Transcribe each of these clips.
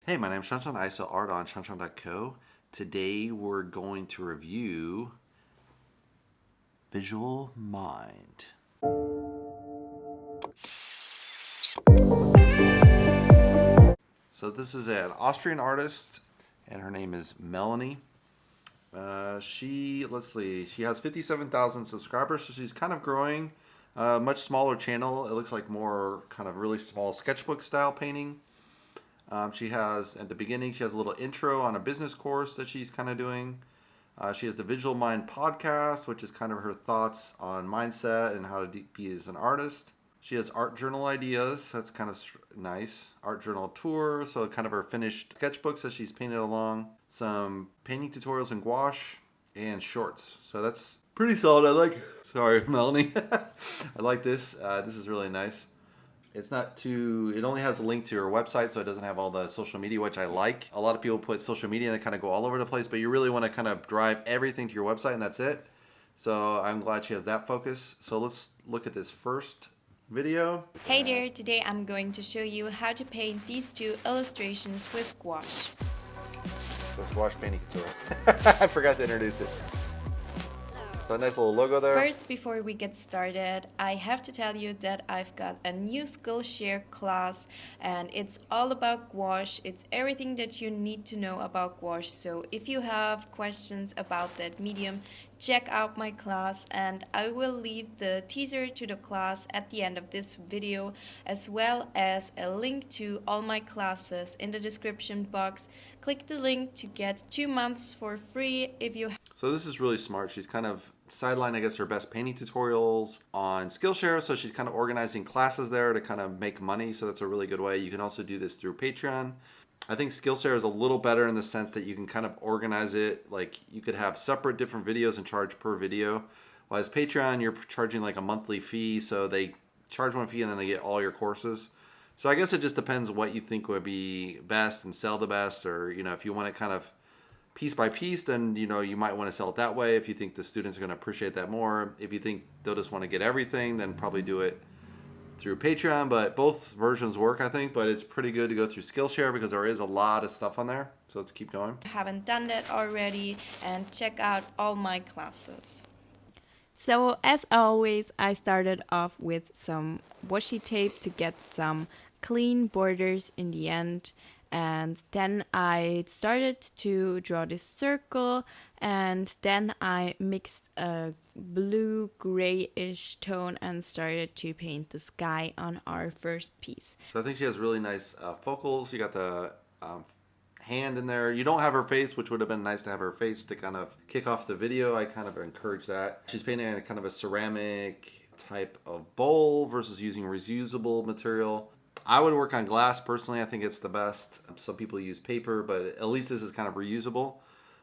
Hey, my name's Shawnshawn. I sell art on shawnshawn.co. Today we're going to review Visual Mind. So this is an Austrian artist, and her name is Melanie. She has 57,000 subscribers, so she's kind of growing. Much smaller channel. It looks like more kind of really small sketchbook style painting. She has, at the beginning, she has a little intro on a business course that she's kind of doing. She has the Visual Mind podcast, which is kind of her thoughts on mindset and how to be as an artist. She has art journal ideas. That's kind of nice. Art journal tour, so kind of her finished sketchbooks that she's painted along. Some painting tutorials in gouache and shorts. So that's pretty solid. Sorry, Melanie. I like this. This is really nice. It's not too, it only has a link to her website, so it doesn't have all the social media, which I like. A lot of people put social media and they kind of go all over the place, but you really want to kind of drive everything to your website, and that's it. So I'm glad she has that focus. So let's look at this first video. Hey there, today I'm going to show you how to paint these two illustrations with gouache. So it's gouache painting tutorial. I forgot to introduce it. So a nice little logo there. First, before we get started, I have to tell you that I've got a new Skillshare class and it's all about gouache. It's everything that you need to know about gouache. So if you have questions about that medium, check out my class, and I will leave the teaser to the class at the end of this video, as well as a link to all my classes in the description box. Click the link to get 2 months for free if you. So this is really smart. She's kind of sidelined, I guess, her best painting tutorials on Skillshare. So she's kind of organizing classes there to kind of make money. So that's a really good way. You can also do this through Patreon. I think Skillshare is a little better in the sense that you can kind of organize it. Like you could have separate different videos and charge per video. Whereas Patreon, you're charging like a monthly fee. So they charge one fee and then they get all your courses. So I guess it just depends what you think would be best and sell the best. Or, if you want it kind of piece by piece, then, you might want to sell it that way if you think the students are going to appreciate that more. If you think they'll just want to get everything, then probably do it through Patreon. But both versions work, I think. But it's pretty good to go through Skillshare because there is a lot of stuff on there. So let's keep going. Haven't done that already, and check out all my classes. So as always, I started off with some washi tape to get some clean borders in the end, and then I started to draw this circle, and then I mixed a blue grayish tone and started to paint the sky on our first piece. So I think she has really nice focals. You got the hand in there. You don't have her face, which would have been nice to have her face to kind of kick off the video. I kind of encourage that. She's painting a kind of a ceramic type of bowl versus using reusable material. I would work on glass personally. I think it's the best. Some people use paper, but at least this is kind of reusable.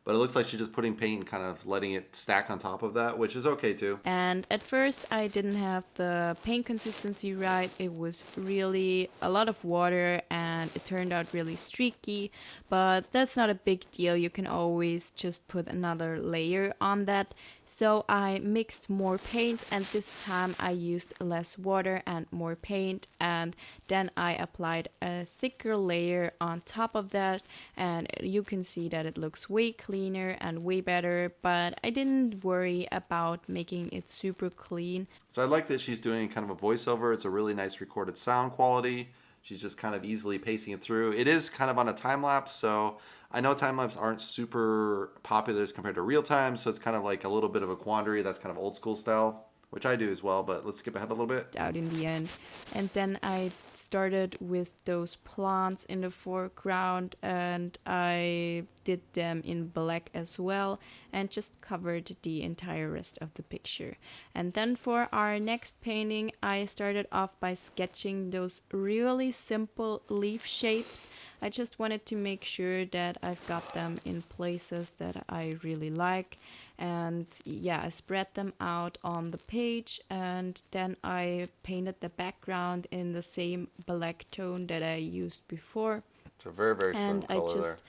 But it looks like she's just putting paint and kind of letting it stack on top of that, which is okay too. And at first I didn't have the paint consistency right. It was really a lot of water and it turned out really streaky, but that's not a big deal. You can always just put another layer on that. So I mixed more paint, and this time I used less water and more paint, and then I applied a thicker layer on top of that, and you can see that it looks way cleaner and way better, but I didn't worry about making it super clean. So I like that she's doing kind of a voiceover. It's a really nice recorded sound quality. She's just kind of easily pacing it through. It is kind of on a time lapse, so I know time lapse aren't super popular as compared to real time, so it's kind of like a little bit of a quandary. That's kind of old school style, which I do as well, but let's skip ahead a little bit. Out in the end. And then I started with those plants in the foreground, and I did them in black as well, and just covered the entire rest of the picture. And then for our next painting, I started off by sketching those really simple leaf shapes. I just wanted to make sure that I've got them in places that I really like. And yeah, I spread them out on the page, and then I painted the background in the same black tone that I used before. It's a very, very strong color there. And I just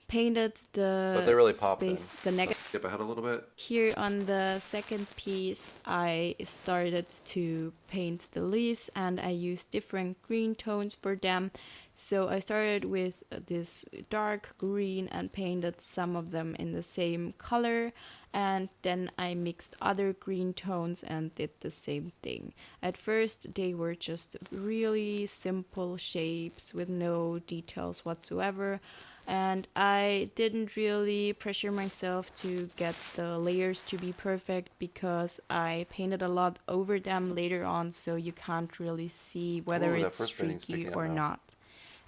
painted the but they really pop space, in. the Let's skip ahead a little bit. Here on the second piece, I started to paint the leaves, and I used different green tones for them So I started with this dark green and painted some of them in the same color, and then I mixed other green tones and did the same thing. At first they were just really simple shapes with no details whatsoever, and I didn't really pressure myself to get the layers to be perfect because I painted a lot over them later on, so you can't really see whether Ooh, that it's first painting's streaky picking up or now. not.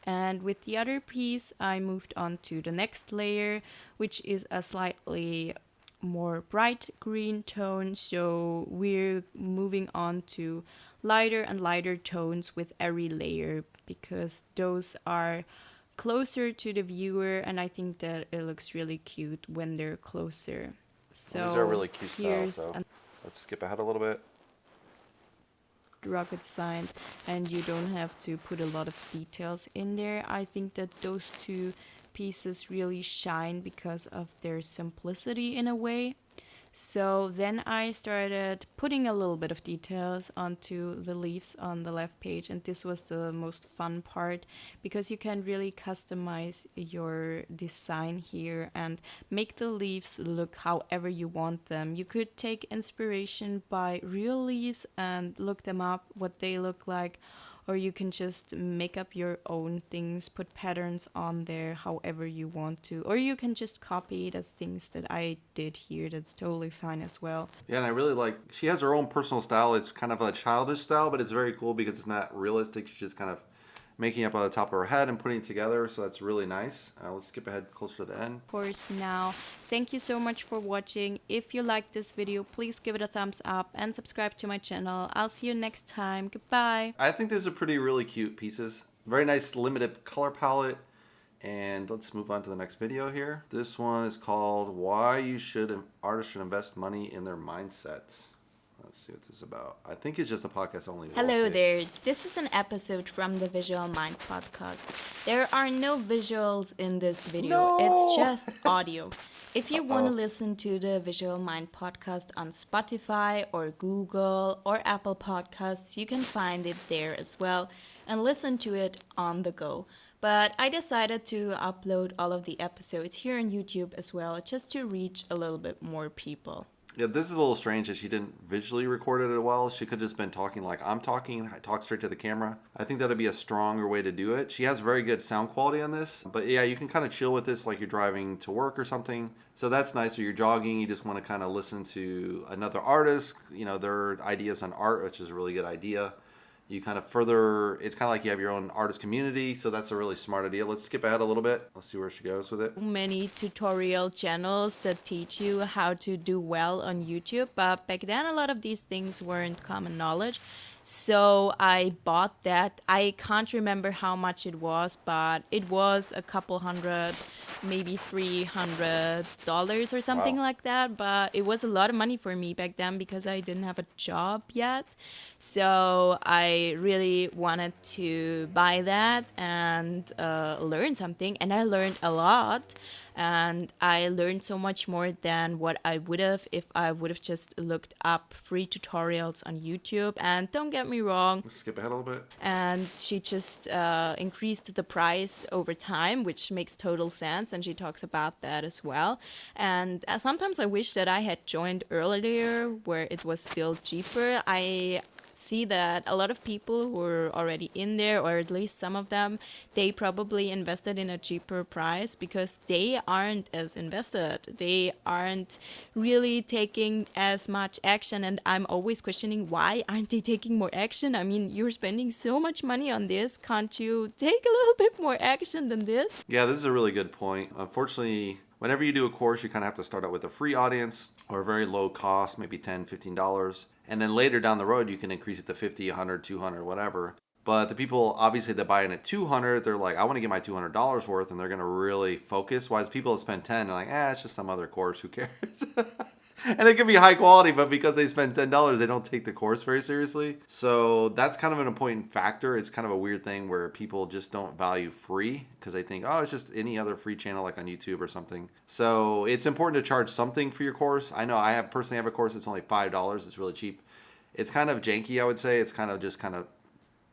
And with the other piece, I moved on to the next layer, which is a slightly more bright green tone. So we're moving on to lighter and lighter tones with every layer because those are closer to the viewer, and I think that it looks really cute when they're closer. Well, these are So really cute styles, here's so let's skip ahead a little bit. rocket science, and you don't have to put a lot of details in there. I think that those two pieces really shine because of their simplicity in a way. So then I started putting a little bit of details onto the leaves on the left page, and this was the most fun part because you can really customize your design here and make the leaves look however you want them. You could take inspiration by real leaves and look them up, what they look like, or you can just make up your own things, put patterns on there however you want to, or you can just copy the things that I did here. That's totally fine as well. Yeah, and I really like, she has her own personal style. It's kind of a childish style, but it's very cool because it's not realistic. She's just kind of making up on the top of her head and putting it together, so that's really nice. Let's skip ahead closer to the end. Of course, now, thank you so much for watching. If you liked this video, please give it a thumbs up and subscribe to my channel. I'll see you next time. Goodbye. I think these are really cute pieces. Very nice limited color palette. And let's move on to the next video here. This one is called Why Artists Should Invest Money in Their Mindset. Let's see what this is about. I think it's just a podcast only. Hello there. This is an episode from the Visual Mind podcast. There are no visuals in this video. No! It's just audio. If you want to listen to the Visual Mind podcast on Spotify or Google or Apple Podcasts, you can find it there as well and listen to it on the go. But I decided to upload all of the episodes here on YouTube as well, just to reach a little bit more people. Yeah, this is a little strange that she didn't visually record it well. She could have just been talking like I'm talking, talk straight to the camera. I think that would be a stronger way to do it. She has very good sound quality on this. But yeah, you can kind of chill with this like you're driving to work or something. So that's nice. Or you're jogging, you just want to kind of listen to another artist, you know, their ideas on art, which is a really good idea. You kind of it's kind of like you have your own artist community, so that's a really smart idea. Let's skip ahead a little bit. Let's see where she goes with it. Many tutorial channels that teach you how to do well on YouTube, but back then a lot of these things weren't common knowledge. So I bought that. I can't remember how much it was, but it was a couple hundred, maybe $300 or something Wow. like that. But it was a lot of money for me back then because I didn't have a job yet. So I really wanted to buy that and learn something. And I learned a lot. And I learned so much more than what I would have if I would have just looked up free tutorials on YouTube. And don't get me wrong. Let's skip ahead a little bit. And she just increased the price over time, which makes total sense. And she talks about that as well. And sometimes I wish that I had joined earlier where it was still cheaper. I see that a lot of people who are already in there, or at least some of them, they probably invested in a cheaper price because they aren't as invested. They aren't really taking as much action, and I'm always questioning, why aren't they taking more action? I mean, you're spending so much money on this. Can't you take a little bit more action than this? Yeah, this is a really good point. Unfortunately, whenever you do a course, you kind of have to start out with a free audience or a very low cost, maybe $10, $15. And then later down the road, you can increase it to 50, 100, 200, whatever. But the people, obviously, that buy in at 200, they're like, I want to get my $200 worth, and they're going to really focus. Whereas people that spend 10, they're like, it's just some other course, who cares? And it can be high quality, but because they spend $10, they don't take the course very seriously. So that's kind of an important factor. It's kind of a weird thing where people just don't value free because they think, it's just any other free channel like on YouTube or something. So it's important to charge something for your course. I know I personally have a course that's only $5. It's really cheap. It's kind of janky, I would say. It's kind of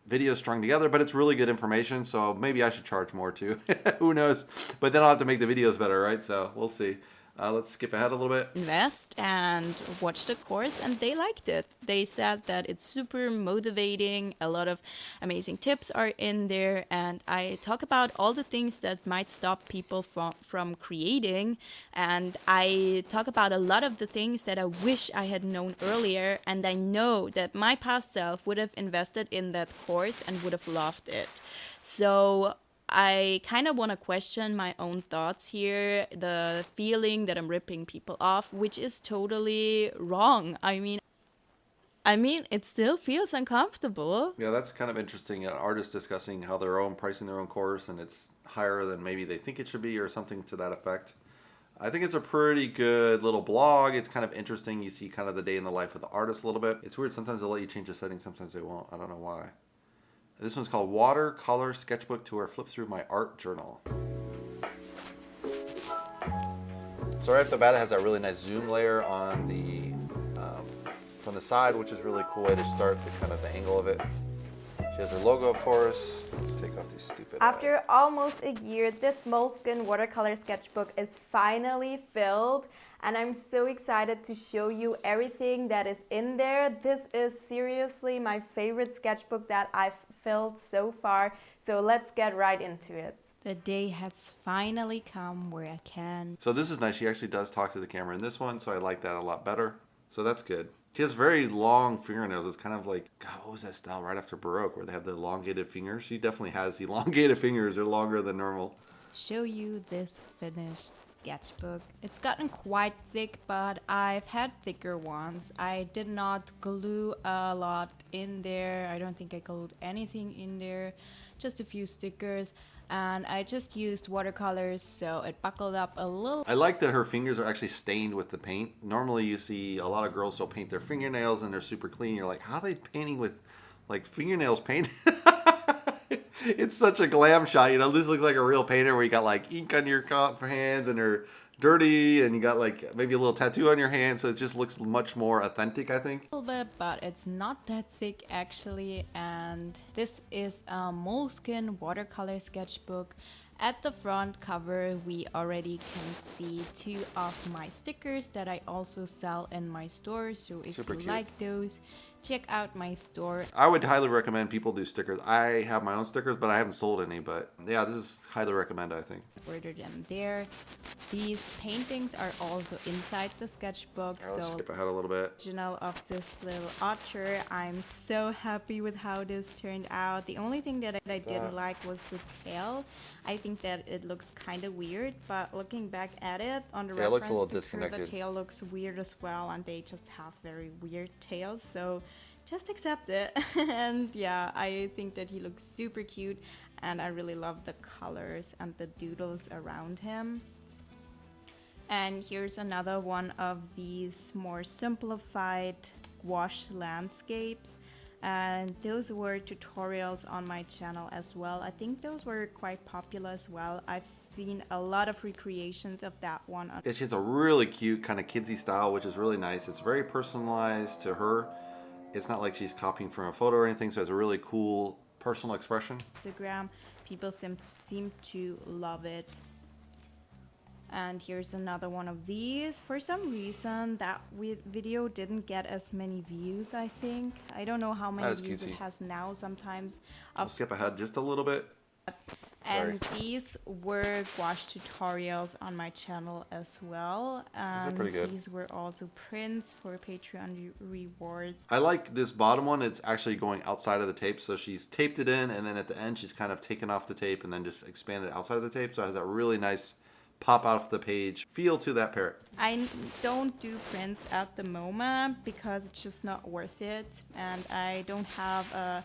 videos strung together, but it's really good information. So maybe I should charge more too. Who knows? But then I'll have to make the videos better, right? So we'll see. Let's skip ahead a little bit. Invest and watch the course, and they liked it. They said that it's super motivating. A lot of amazing tips are in there, and I talk about all the things that might stop people from creating, and I talk about a lot of the things that I wish I had known earlier, and I know that my past self would have invested in that course and would have loved it. So I kind of want to question my own thoughts here, the feeling that I'm ripping people off, which is totally wrong. It still feels uncomfortable. Yeah, that's kind of interesting. An artist discussing how they're pricing their own course, and it's higher than maybe they think it should be, or something to that effect. I think it's a pretty good little blog. It's kind of interesting. You see kind of the day in the life of the artist a little bit. It's weird. Sometimes they'll let you change the settings. Sometimes they won't. I don't know why. This one's called Watercolor Sketchbook Tour. Flip through my art journal. So right off the bat, it has that really nice zoom layer on the from the side, which is really cool way to start the kind of the angle of it. She has her logo, of course. Let's take off these stupid. After almost a year, this Moleskine watercolor sketchbook is finally filled, and I'm so excited to show you everything that is in there. This is seriously my favorite sketchbook that I've filled so far, so let's get right into it. The day has finally come where I can. So this is nice. She actually does talk to the camera in this one, so I like that a lot better. So that's good. She has very long fingernails. It's kind of like, God, what was that style right after Baroque where they have the elongated fingers? She definitely has elongated fingers. They're longer than normal. Show you this finished sketchbook. It's gotten quite thick, but I've had thicker ones. I did not glue a lot in there. I don't think I glued anything in there. Just a few stickers. And I just used watercolors, so it buckled up a little. I like that her fingers are actually stained with the paint. Normally you see a lot of girls will paint their fingernails and they're super clean. You're like, how are they painting with like fingernails painted? It's such a glam shot, you know. This looks like a real painter where you got like ink on your hands and they're dirty, and you got like maybe a little tattoo on your hand, so it just looks much more authentic, I think. A little bit, but it's not that thick actually. And this is a Moleskine watercolor sketchbook. At the front cover, we already can see 2 of my stickers that I also sell in my store. So if Super you cute. like those, check out my store. I would highly recommend people do stickers. I have my own stickers, but I haven't sold any. But yeah, this is highly recommended, I think. Order them there. These paintings are also inside the sketchbook. All right, let's So skip ahead a little bit. original of this little otter. I'm so happy with how this turned out. The only thing that I didn't like was the tail. I think that it looks kind of weird, but looking back at it on the Yeah, it looks a little reference picture, disconnected. the tail looks weird as well, and they just have very weird tails. So just accept it. And yeah, I think that he looks super cute, and I really love the colors and the doodles around him. And here's another one of these more simplified gouache landscapes. And those were tutorials on my channel as well. I think those were quite popular as well. I've seen a lot of recreations of that one. She has a really cute kind of kidsy style, which is really nice. It's very personalized to her. It's not like she's copying from a photo or anything, so it's a really cool personal expression. Instagram, people seem to love it. And here's another one of these. For some reason, that video didn't get as many views, I think. I don't know how many That is views it cutesy. has now sometimes. I'll skip ahead just a little bit. And these were gouache tutorials on my channel as well. are pretty good. These were also prints for Patreon rewards. I like this bottom one. It's actually going outside of the tape, so she's taped it in, and then at the end she's kind of taken off the tape and then just expanded outside of the tape, so it has that really nice pop out of the page feel to that parrot. I don't do prints at the moment because it's just not worth it, and I don't have a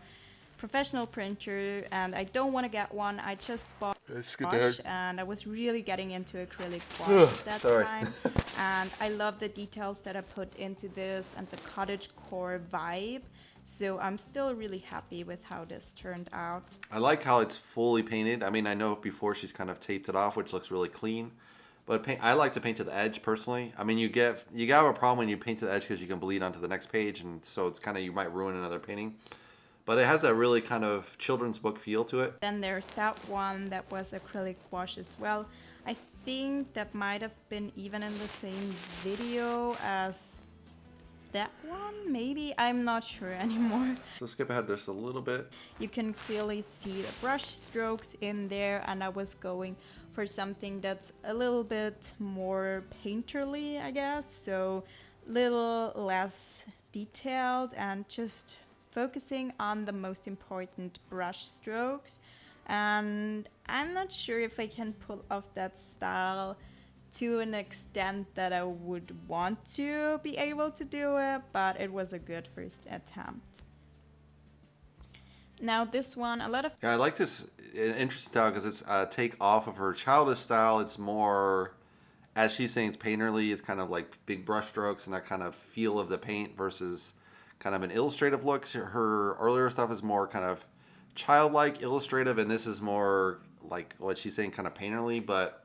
professional printer, and I don't want to get one. I just bought gouache, and I was really getting into acrylic gouache at that Sorry. time, and I love the details that I put into this and the cottagecore vibe. So I'm still really happy with how this turned out. I like how it's fully painted. I mean, I know before she's kind of taped it off, which looks really clean. But I like to paint to the edge personally. I mean, you have a problem when you paint to the edge because you can bleed onto the next page, and so it's kind of, you might ruin another painting. but it has that really kind of children's book feel to it. Then there's that one that was acrylic wash as well. I think that might have been even in the same video as that one, maybe? I'm not sure anymore. So skip ahead just a little bit. You can clearly see the brush strokes in there, and I was going for something that's a little bit more painterly, I guess, so little less detailed and just focusing on the most important brush strokes. And I'm not sure if I can pull off that style to an extent that I would want to be able to do it, but it was a good first attempt. Now this one, a lot of... Yeah, I like this interesting style because it's a take off of her childish style. It's more, as she's saying, it's painterly. It's kind of like big brush strokes and that kind of feel of the paint versus kind of an illustrative look. Her earlier stuff is more kind of childlike, illustrative, and this is more like what she's saying, kind of painterly. But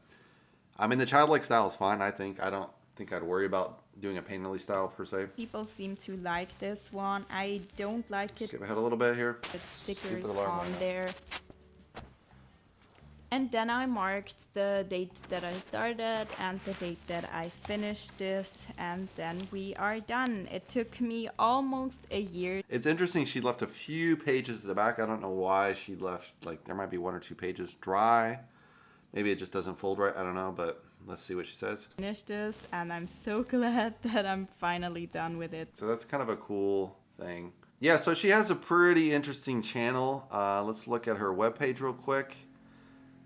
I mean, the childlike style is fine, I think. I don't think I'd worry about doing a painterly style per se. people seem to like this one. I don't like it. Skip ahead a little bit here. With stickers Stupid alarm on right now. there. And then I marked the date that I started and the date that I finished this, and then we are done. It took me almost a year. It's interesting, she left a few pages at the back. I don't know why she left, like, there might be 1 or 2 pages dry. Maybe it just doesn't fold right, I don't know, but let's see what she says. Finish this, and I'm so glad that I'm finally done with it. So that's kind of a cool thing. Yeah, so she has a pretty interesting channel. Let's look at her webpage real quick.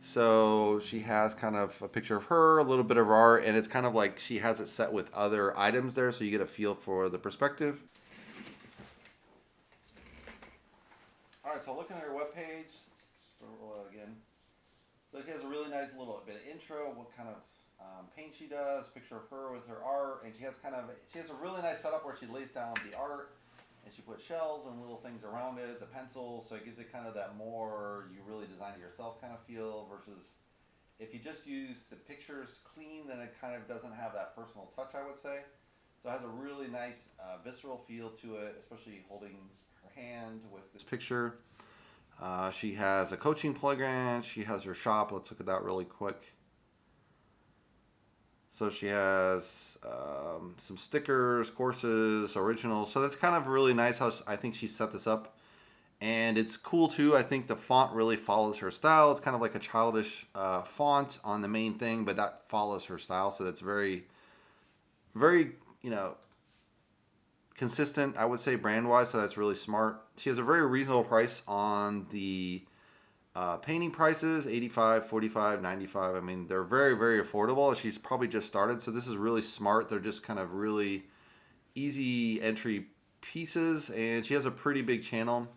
So she has kind of a picture of her, a little bit of art, and it's kind of like she has it set with other items there, so you get a feel for the perspective. All right, so looking at her webpage, scroll out again. So she has a really nice little bit of intro, what kind of paint she does, picture of her with her art, and she has a really nice setup where she lays down the art, and she puts shells and little things around it, the pencils, so it gives it kind of that more you really design it yourself kind of feel, versus if you just use the pictures clean, then it kind of doesn't have that personal touch, I would say. So it has a really nice visceral feel to it, especially holding her hand with this picture. She has a coaching program, she has her shop, let's look at that really quick. So she has some stickers, courses, originals. So that's kind of really nice how I think she set this up. And it's cool too. I think the font really follows her style. It's kind of like a childish font on the main thing, but that follows her style. So that's very, very, consistent, I would say, brand-wise. So that's really smart. She has a very reasonable price on the painting prices, $85, $45, $95. I mean, they're very, very affordable. She's probably just started, so this is really smart. They're just kind of really easy entry pieces, and she has a pretty big channel.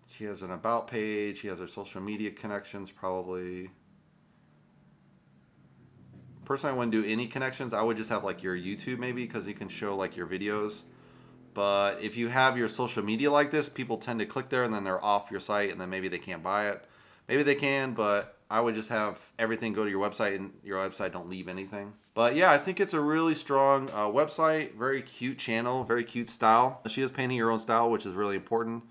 She has an about page. She has her social media connections, probably. Personally, I wouldn't do any connections. I would just have like your YouTube maybe, because you can show like your videos. But if you have your social media like this, people tend to click there and then they're off your site, and then maybe they can't buy it. Maybe they can, but I would just have everything go to your website, and your website don't leave anything. But yeah, I think it's a really strong website, very cute channel, very cute style. She is painting her own style, which is really important.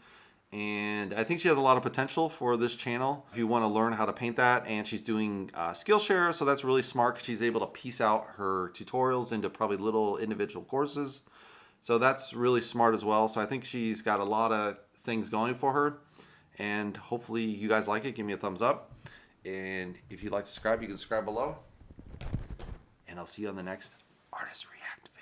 And I think she has a lot of potential for this channel if you want to learn how to paint that. And she's doing Skillshare, so that's really smart because she's able to piece out her tutorials into probably little individual courses. So that's really smart as well. So I think she's got a lot of things going for her. And hopefully you guys like it. Give me a thumbs up. And if you'd like to subscribe, you can subscribe below. And I'll see you on the next Artist React video.